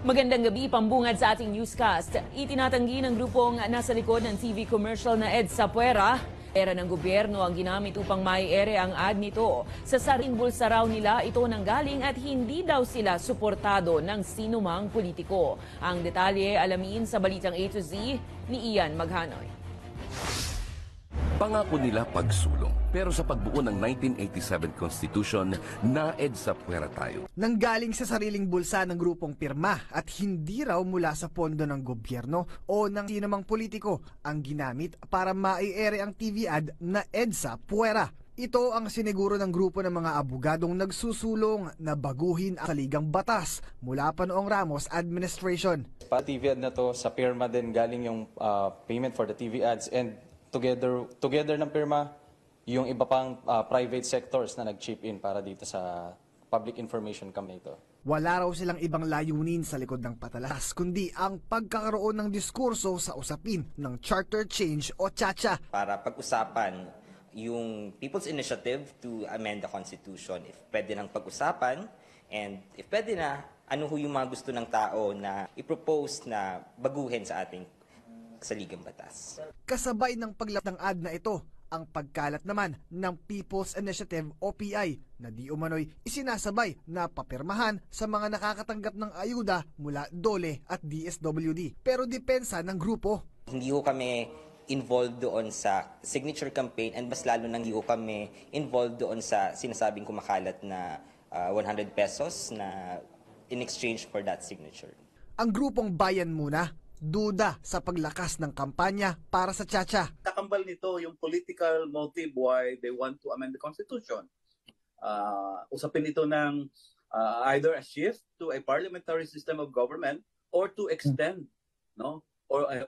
Magandang gabi, pambungad sa ating newscast. Itinatanggi ng grupong nasa likod ng TV commercial na EDSA Puera. Pera ng gobyerno ang ginamit upang maiere ang ad nito. Sa sariling bulsa raw nila ito nanggaling at hindi daw sila suportado ng sinumang politiko. Ang detalye alamin sa balitang A to Z ni Ian Maghanoy. Pangako nila pagsulong, pero sa pagbuo ng 1987 Constitution, na EDSA Puera tayo. Nanggaling sa sariling bulsa ng grupong pirma at hindi raw mula sa pondo ng gobyerno o ng sinumang politiko ang ginamit para maiere ang TV ad na EDSA Puera. Ito ang siniguro ng grupo ng mga abogadong nagsusulong na baguhin ang saligang batas mula pa noong Ramos administration. Pa TV ad na to, sa pirma din galing yung payment for the TV ads, and together ng pirma, yung iba pang private sectors na nag-chip in para dito sa public information campaign ito. Wala raw silang ibang layunin sa likod ng patalas, kundi ang pagkakaroon ng diskurso sa usapin ng charter change o chacha. Para pag-usapan yung People's Initiative to amend the Constitution, if pwede nang pag-usapan, and if pwede na, ano yung mga gusto ng tao na i-propose na baguhin sa ating saligang batas. Kasabay ng paglabas ng ad na ito, ang pagkalat naman ng People's Initiative o PI na di umano'y isinasabay na papirmahan sa mga nakakatanggap ng ayuda mula DOLE at DSWD. Pero depensa ng grupo. Hindi ko kami involved doon sa signature campaign, and mas lalo nang hindi ko kami involved doon sa sinasabing kumakalat na 100 pesos na in exchange for that signature. Ang grupong Bayan Muna, duda sa paglakas ng kampanya para sa chacha. Kakambal nito yung political motive why they want to amend the Constitution. Usapin ito ng either a shift to a parliamentary system of government or to extend,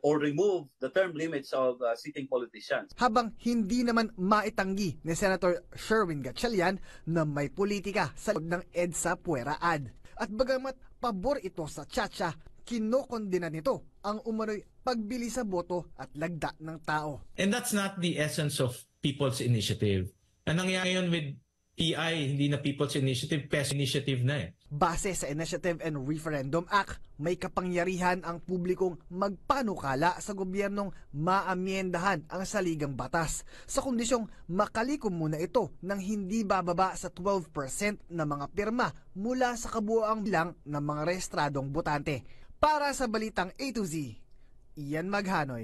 or remove the term limits of sitting politicians. Habang hindi naman maitanggi ni Senator Sherwin Gatchalian na may politika sa loob ng EDSA Puera ad. At bagamat pabor ito sa chacha, kinokondena nito ang umano'y pagbili sa boto at lagda ng tao. And that's not the essence of People's Initiative. Ang nangyayari yun with PI, hindi na People's Initiative, PES Initiative na eh. Base sa Initiative and Referendum Act, may kapangyarihan ang publikong magpanukala sa gobyernong maamyendahan ang saligang batas sa kondisyong makalikom muna ito ng hindi bababa sa 12% na mga pirma mula sa kabuoang bilang ng mga rehistradong botante. Para sa Balitang A to Z, Ian Maghanoy.